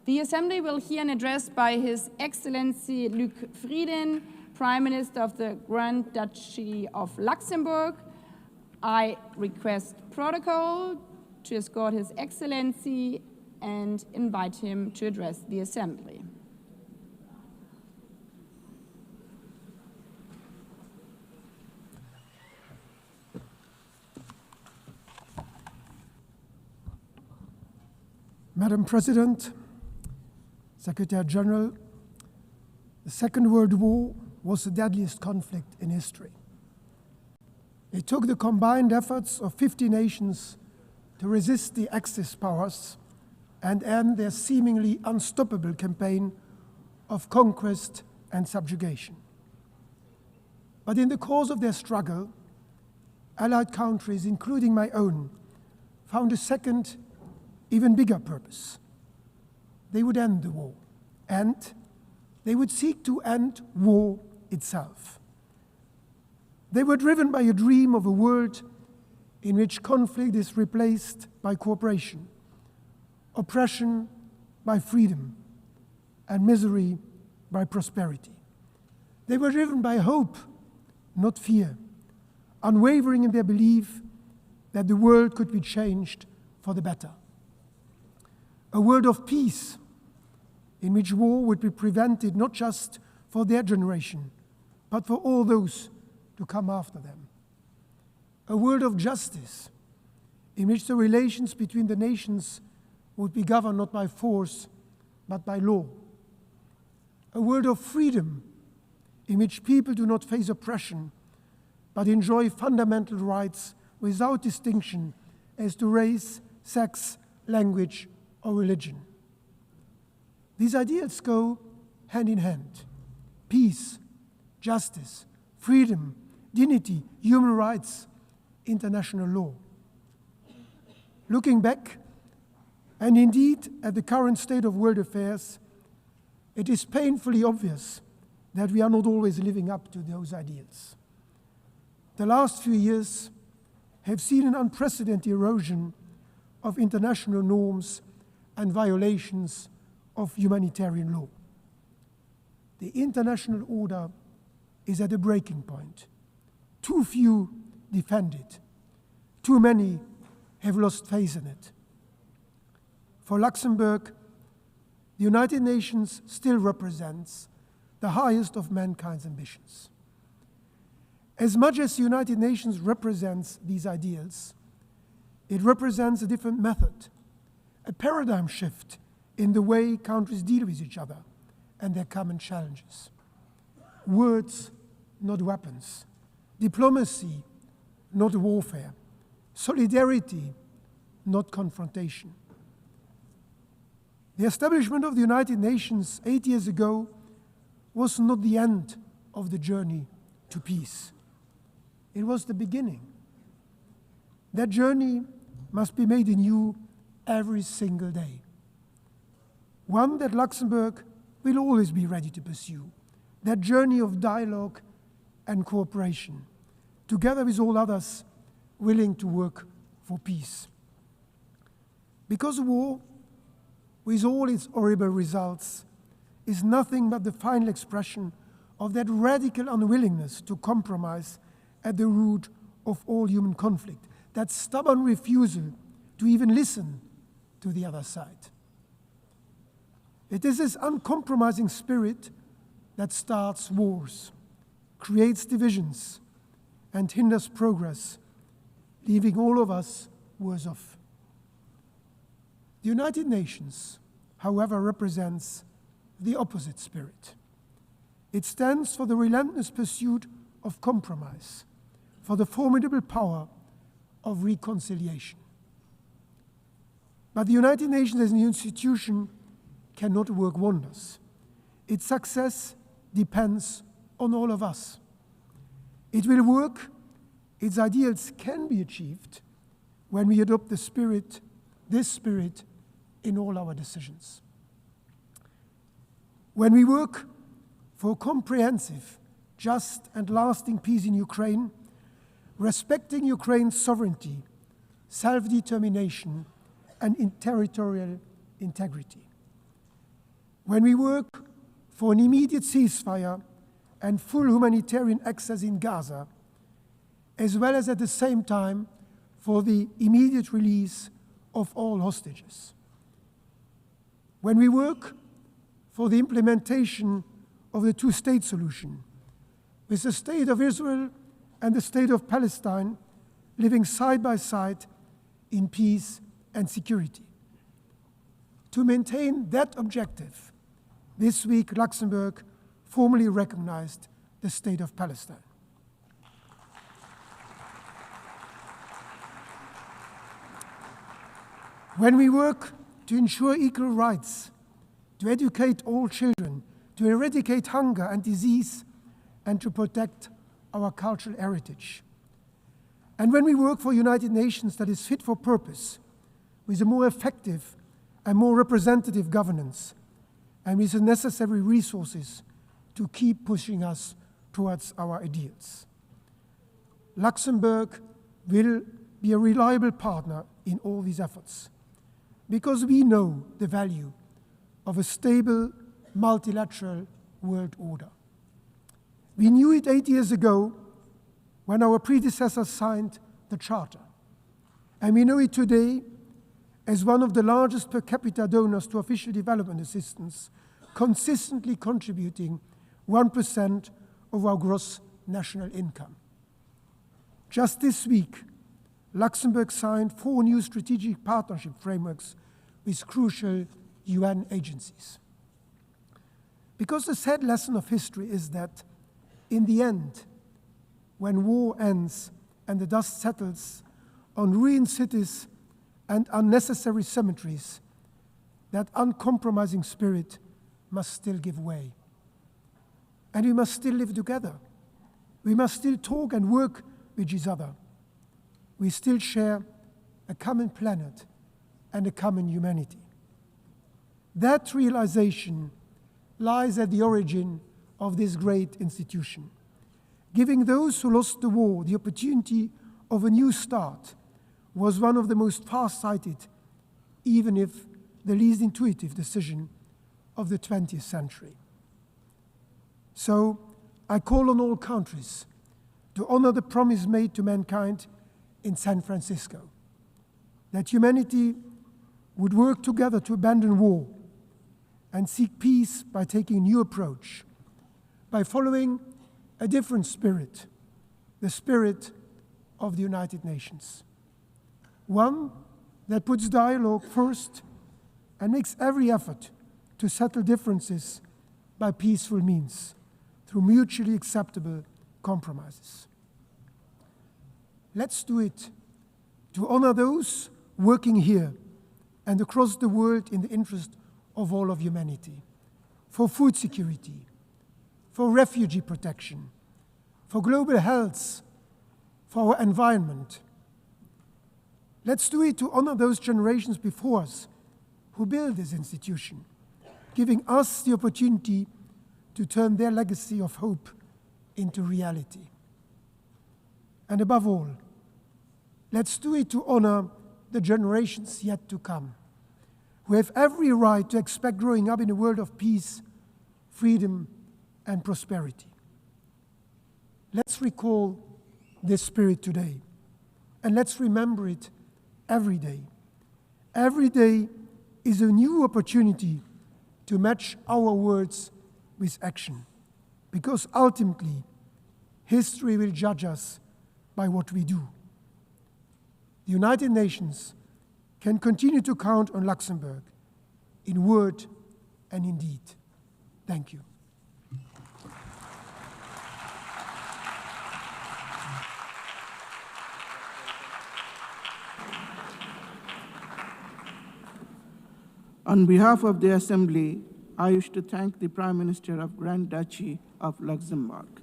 The Assembly will hear an address by His Excellency Luc Frieden, Prime Minister of the Grand Duchy of Luxembourg. I request protocol to escort His Excellency and invite him to address the Assembly. Madam President, Secretary General, the Second World War was the deadliest conflict in history. It took the combined efforts of 50 nations to resist the Axis powers and end their seemingly unstoppable campaign of conquest and subjugation. But in the course of their struggle, Allied countries, including my own, found a second, even bigger purpose. They would end the war, and they would seek to end war itself. They were driven by a dream of a world in which conflict is replaced by cooperation, oppression by freedom, and misery by prosperity. They were driven by hope, not fear, unwavering in their belief that the world could be changed for the better. A world of peace in which war would be prevented not just for their generation, but for all those to come after them. A world of justice in which the relations between the nations would be governed not by force, but by law. A world of freedom in which people do not face oppression, but enjoy fundamental rights without distinction as to race, sex, language, or religion. These ideals go hand in hand. Peace, justice, freedom, dignity, human rights, international law. Looking back, and indeed at the current state of world affairs, it is painfully obvious that we are not always living up to those ideals. The last few years have seen an unprecedented erosion of international norms and violations of humanitarian law. The international order is at a breaking point. Too few defend it. Too many have lost faith in it. For Luxembourg, the United Nations still represents the highest of mankind's ambitions. As much as the United Nations represents these ideals, it represents a different method, a paradigm shift in the way countries deal with each other and their common challenges. Words, not weapons. Diplomacy, not warfare. Solidarity, not confrontation. The establishment of the United Nations 8 years ago was not the end of the journey to peace. It was the beginning. That journey must be made anew every single day. One that Luxembourg will always be ready to pursue. That journey of dialogue and cooperation, together with all others willing to work for peace. Because war, with all its horrible results, is nothing but the final expression of that radical unwillingness to compromise at the root of all human conflict, that stubborn refusal to even listen to the other side. It is this uncompromising spirit that starts wars, creates divisions, and hinders progress, leaving all of us worse off. The United Nations, however, represents the opposite spirit. It stands for the relentless pursuit of compromise, for the formidable power of reconciliation. But the United Nations as an institution cannot work wonders. Its success depends on all of us. It will work, its ideals can be achieved when we adopt this spirit, in all our decisions. When we work for comprehensive, just and lasting peace in Ukraine, respecting Ukraine's sovereignty, self-determination, and territorial integrity. when we work for an immediate ceasefire and full humanitarian access in Gaza, as well as at the same time for the immediate release of all hostages. When we work for the implementation of the two-state solution, with the State of Israel and the State of Palestine living side by side in peace and security. To maintain that objective, this week Luxembourg formally recognized the State of Palestine. When we work to ensure equal rights, to educate all children, to eradicate hunger and disease, and to protect our cultural heritage. And when we work for a United Nations that is fit for purpose, with a more effective and more representative governance, and with the necessary resources to keep pushing us towards our ideals. Luxembourg will be a reliable partner in all these efforts, because we know the value of a stable, multilateral world order. We knew it 8 years ago when our predecessors signed the Charter, and we know it today as one of the largest per capita donors to official development assistance, consistently contributing 1% of our gross national income. Just this week, Luxembourg signed 4 new strategic partnership frameworks with crucial UN agencies. Because the sad lesson of history is that, in the end, when war ends and the dust settles on ruined cities and unnecessary cemeteries, that uncompromising spirit must still give way. And we must still live together. We must still talk and work with each other. We still share a common planet and a common humanity. That realization lies at the origin of this great institution, giving those who lost the war the opportunity of a new start was one of the most far-sighted, even if the least intuitive decision of the 20th century. So I call on all countries to honor the promise made to mankind in San Francisco, that humanity would work together to abandon war and seek peace by taking a new approach, by following a different spirit, the spirit of the United Nations. One that puts dialogue first and makes every effort to settle differences by peaceful means, through mutually acceptable compromises. Let's do it to honor those working here and across the world in the interest of all of humanity, for food security, for refugee protection, for global health, for our environment. Let's do it to honor those generations before us who built this institution, giving us the opportunity to turn their legacy of hope into reality. And above all, let's do it to honor the generations yet to come, who have every right to expect growing up in a world of peace, freedom, and prosperity. Let's recall this spirit today, and let's remember it every day. Every day is a new opportunity to match our words with action, because ultimately, history will judge us by what we do. The United Nations can continue to count on Luxembourg in word and in deed. Thank you. On behalf of the Assembly, I wish to thank the Prime Minister of Grand Duchy of Luxembourg.